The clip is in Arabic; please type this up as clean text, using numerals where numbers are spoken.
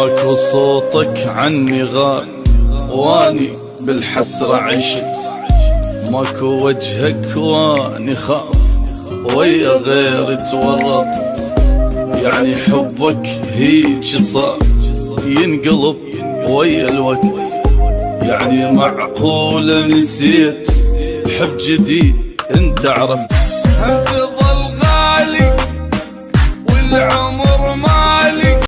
ماكو صوتك عني غاب واني بالحسرة عشت، ماكو وجهك واني خاف ويا غير تورطت. يعني حبك هيج صار ينقلب ويا الوقت، يعني معقولة نسيت حب جديد انت عرفت. هم تظل غالي والعمر ما